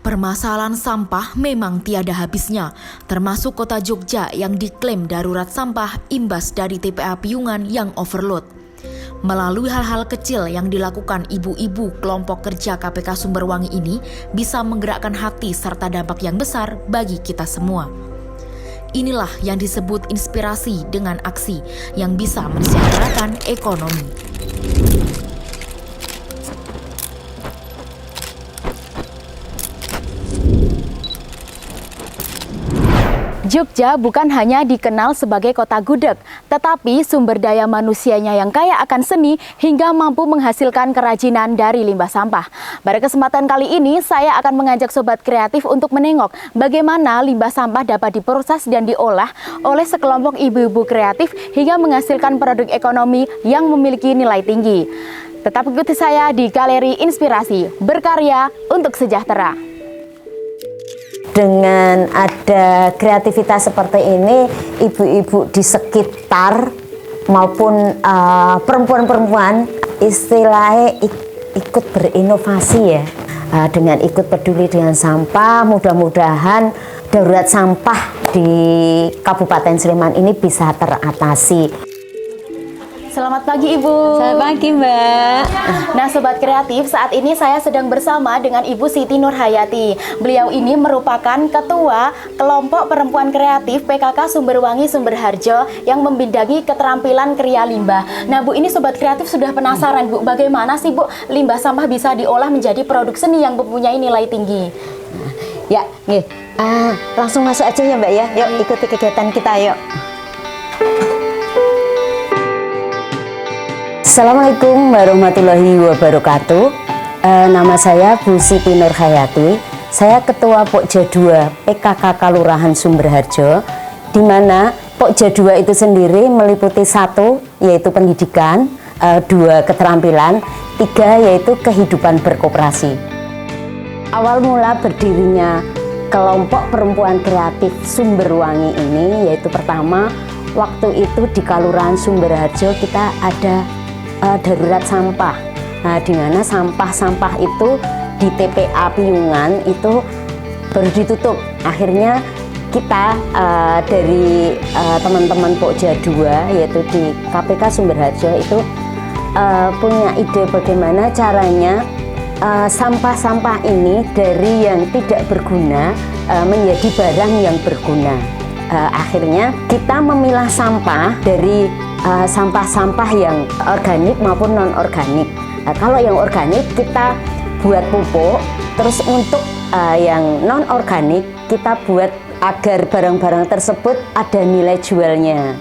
Permasalahan sampah memang tiada habisnya, termasuk kota Jogja yang diklaim darurat sampah imbas dari TPA Piungan yang overload. Melalui hal-hal kecil yang dilakukan ibu-ibu kelompok kerja KPK Sumberwangi ini bisa menggerakkan hati serta dampak yang besar bagi kita semua. Inilah yang disebut inspirasi dengan aksi yang bisa mensejahterakan ekonomi. Jogja bukan hanya dikenal sebagai kota gudeg, tetapi sumber daya manusianya yang kaya akan seni hingga mampu menghasilkan kerajinan dari limbah sampah. Pada kesempatan kali ini, saya akan mengajak sobat kreatif untuk menengok bagaimana limbah sampah dapat diproses dan diolah oleh sekelompok ibu-ibu kreatif hingga menghasilkan produk ekonomi yang memiliki nilai tinggi. Tetap ikuti saya di Galeri Inspirasi, berkarya untuk sejahtera. Dengan ada kreativitas seperti ini, ibu-ibu di sekitar maupun perempuan-perempuan istilahnya ikut berinovasi ya. Dengan ikut peduli dengan sampah, mudah-mudahan darurat sampah di Kabupaten Sleman ini bisa teratasi. Selamat pagi Ibu. Selamat pagi Mbak. Nah Sobat Kreatif, saat ini saya sedang bersama dengan Ibu Siti Nurhayati. Beliau ini merupakan Ketua Kelompok Perempuan Kreatif PKK Sumberwangi Sumberharjo yang membidangi keterampilan kriya limbah. Nah Bu, ini Sobat Kreatif sudah penasaran Bu, bagaimana sih Bu limbah sampah bisa diolah menjadi produk seni yang mempunyai nilai tinggi? Ya, langsung masuk aja ya Mbak ya. Yuk ikuti kegiatan kita yuk. Assalamualaikum warahmatullahi wabarakatuh. Nama saya Bu Siti Nurhayati. Saya Ketua Pokja 2 PKK Kelurahan Sumberharjo, di mana Pokja 2 itu sendiri meliputi 1 yaitu pendidikan, 2 keterampilan, 3 yaitu kehidupan berkoperasi. Awal mula berdirinya kelompok perempuan kreatif Sumberwangi ini yaitu pertama waktu itu di Kelurahan Sumberharjo kita ada darurat sampah. Nah, di mana sampah-sampah itu di TPA Piungan itu baru ditutup. Akhirnya kita dari teman-teman Pokja 2 yaitu di KPK Sumberharjo itu punya ide bagaimana caranya sampah-sampah ini dari yang tidak berguna menjadi barang yang berguna. Akhirnya kita memilah sampah dari sampah-sampah yang organik maupun non-organik. Kalau yang organik kita buat pupuk, terus untuk yang non-organik kita buat agar barang-barang tersebut ada nilai jualnya.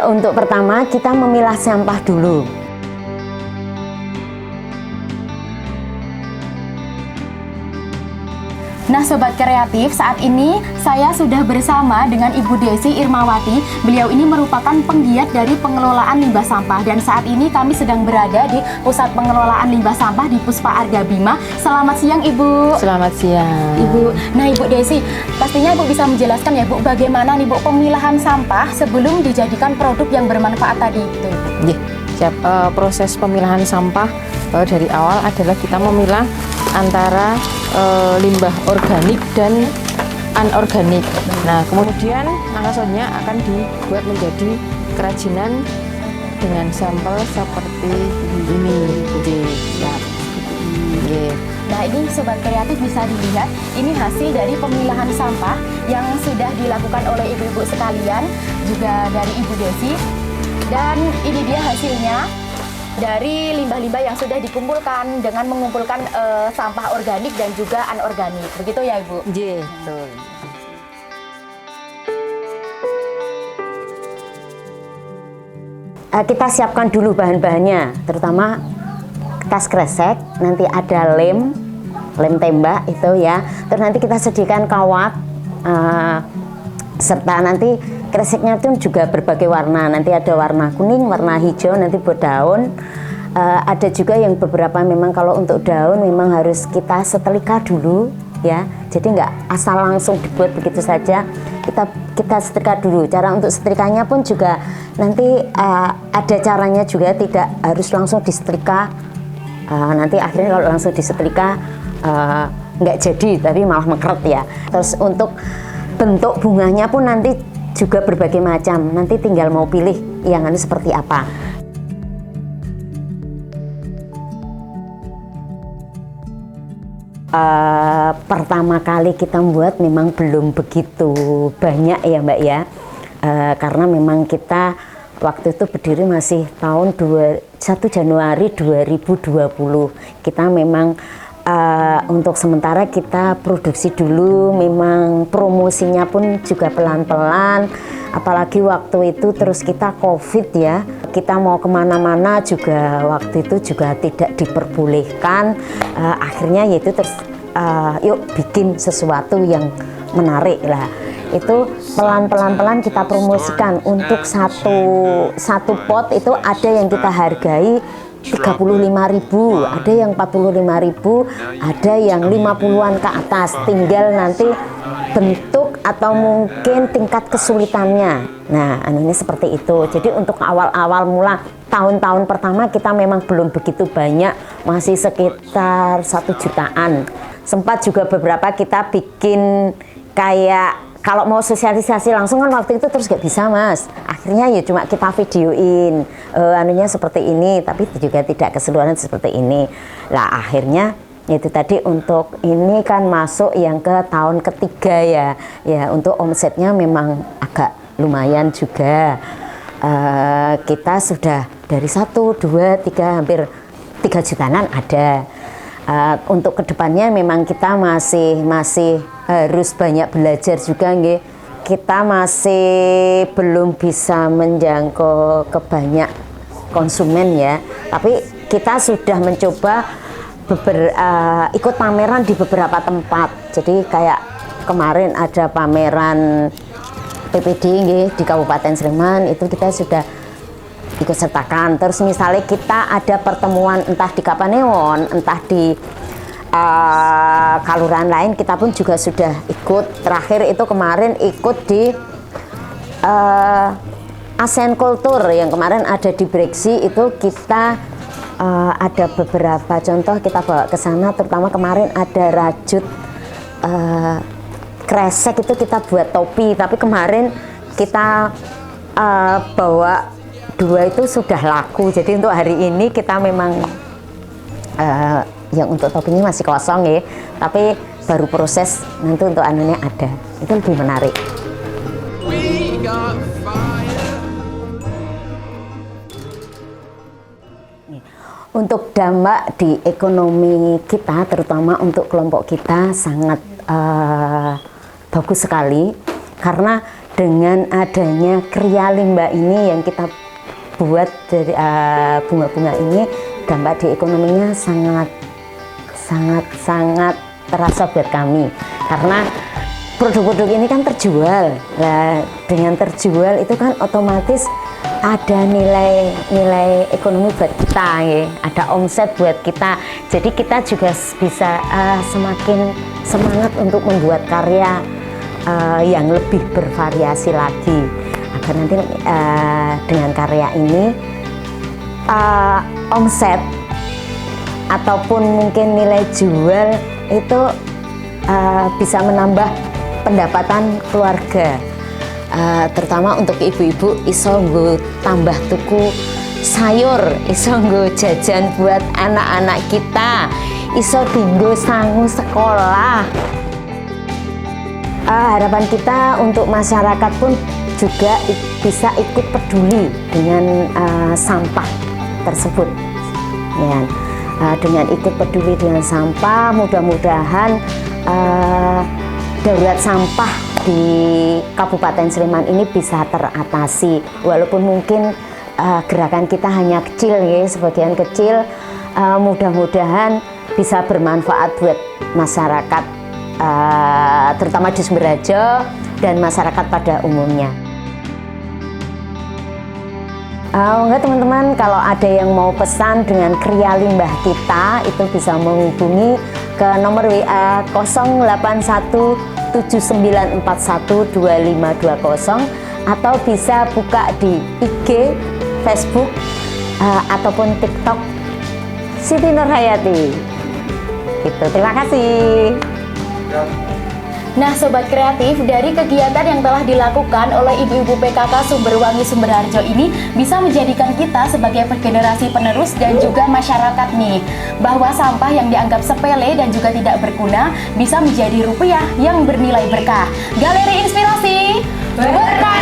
Untuk pertama kita memilah sampah dulu. Nah Sobat Kreatif, saat ini saya sudah bersama dengan Ibu Desi Irmawati. Beliau ini merupakan penggiat dari pengelolaan limbah sampah. Dan saat ini kami sedang berada di Pusat Pengelolaan Limbah Sampah di Puspa Arga Bima. Selamat siang Ibu. Selamat siang Ibu. Nah Ibu Desi, pastinya Ibu bisa menjelaskan ya Bu, bagaimana nih Bu pemilahan sampah sebelum dijadikan produk yang bermanfaat tadi itu. Siap. Proses pemilahan sampah dari awal adalah kita memilah antara limbah organik dan anorganik. Nah, kemudian langkah selanjutnya akan dibuat menjadi kerajinan dengan sampel seperti ini. Siap. Nah ini Sobat Kreatif bisa dilihat, ini hasil dari pemilahan sampah yang sudah dilakukan oleh ibu-ibu sekalian, juga dari Ibu Desi. Dan ini dia hasilnya dari limbah-limbah yang sudah dikumpulkan dengan mengumpulkan sampah organik dan juga anorganik. Begitu ya Ibu? Iya, betul. Kita siapkan dulu bahan-bahannya, terutama tas kresek, nanti ada lem tembak itu ya. Terus nanti kita sediakan kawat, serta nanti kreseknya itu juga berbagai warna. Nanti ada warna kuning, warna hijau, nanti buat daun. Ada juga yang beberapa memang kalau untuk daun memang harus kita setrika dulu ya. Jadi nggak asal langsung dibuat begitu saja. Kita setrika dulu. Cara untuk setrikanya pun juga nanti ada caranya juga, tidak harus langsung disetrika Nanti akhirnya kalau langsung disetrika nggak jadi, tapi malah mekeret ya. Terus untuk bentuk bunganya pun nanti juga berbagai macam, nanti tinggal mau pilih yang anu seperti apa. Pertama kali kita membuat memang belum begitu banyak ya Mbak ya, karena memang kita waktu itu berdiri masih tahun 1 Januari 2020. Kita memang untuk sementara kita produksi dulu, memang promosinya pun juga pelan-pelan, apalagi waktu itu terus kita COVID ya, kita mau kemana-mana juga waktu itu juga tidak diperbolehkan. Akhirnya yaitu terus yuk bikin sesuatu yang menarik lah. Itu pelan-pelan kita promosikan. Untuk satu pot itu ada yang kita hargai 35.000, ada yang 45.000, ada yang 50-an ke atas. Tinggal nanti bentuk atau mungkin tingkat kesulitannya. Nah, anunya seperti itu. Jadi untuk awal-awal mula tahun-tahun pertama kita memang belum begitu banyak, masih sekitar 1 jutaan. Sempat juga beberapa kita bikin kayak kalau mau sosialisasi langsung kan waktu itu terus gak bisa Mas. Akhirnya ya cuma kita videoin anunya seperti ini, tapi juga tidak keseluruhan seperti ini. Lah akhirnya itu tadi untuk ini kan masuk yang ke tahun ketiga ya. Ya untuk omsetnya memang agak lumayan juga. Kita sudah dari 1, 2, 3 hampir 3 jutaan ada. Untuk kedepannya memang kita masih harus banyak belajar juga nggih. Kita masih belum bisa menjangkau ke banyak konsumen ya, tapi kita sudah mencoba ikut pameran di beberapa tempat. Jadi kayak kemarin ada pameran PPD nggih di Kabupaten Sleman, itu kita sudah ikut sertakan. Terus misalnya kita ada pertemuan entah di Kapanewon, entah di kelurahan lain, kita pun juga sudah ikut. Terakhir itu kemarin ikut di ASEAN Kultur yang kemarin ada di Breksi, itu kita ada beberapa contoh kita bawa ke sana. Terutama kemarin ada rajut kresek, itu kita buat topi, tapi kemarin kita bawa 2 itu sudah laku. Jadi untuk hari ini kita memang yang untuk topinya masih kosong ya, tapi baru proses, nanti untuk anunya ada, itu lebih menarik. Untuk dampak di ekonomi kita, terutama untuk kelompok kita sangat bagus sekali, karena dengan adanya kriya limbah ini yang kita buat dari bunga-bunga ini, dampak di ekonominya sangat terasa buat kami, karena produk-produk ini kan terjual. Nah, dengan terjual itu kan otomatis ada nilai ekonomi buat kita ya, ada omset buat kita. Jadi kita juga bisa semakin semangat untuk membuat karya yang lebih bervariasi lagi, agar nanti dengan karya ini omset ataupun mungkin nilai jual itu bisa menambah pendapatan keluarga, terutama untuk ibu-ibu iso nggo tambah tuku sayur, iso nggo jajan buat anak-anak kita, iso dinggo sangu sekolah. Harapan kita untuk masyarakat pun juga bisa ikut peduli dengan sampah tersebut ya. Dengan ikut peduli dengan sampah, mudah-mudahan darurat sampah di Kabupaten Sleman ini bisa teratasi. Walaupun mungkin gerakan kita hanya kecil ya, sebagian kecil, mudah-mudahan bisa bermanfaat buat masyarakat, terutama di Sumberharjo dan masyarakat pada umumnya. Enggak teman-teman, kalau ada yang mau pesan dengan kriya limbah kita, itu bisa menghubungi ke nomor WA 08179412520, atau bisa buka di IG, Facebook, ataupun TikTok Siti Nurhayati. Gitu, terima kasih. Nah Sobat Kreatif, dari kegiatan yang telah dilakukan oleh ibu-ibu PKK Sumberwangi Sumberharjo ini bisa menjadikan kita sebagai generasi penerus dan juga masyarakat nih, bahwa sampah yang dianggap sepele dan juga tidak berguna bisa menjadi rupiah yang bernilai berkah. Galeri Inspirasi berkah.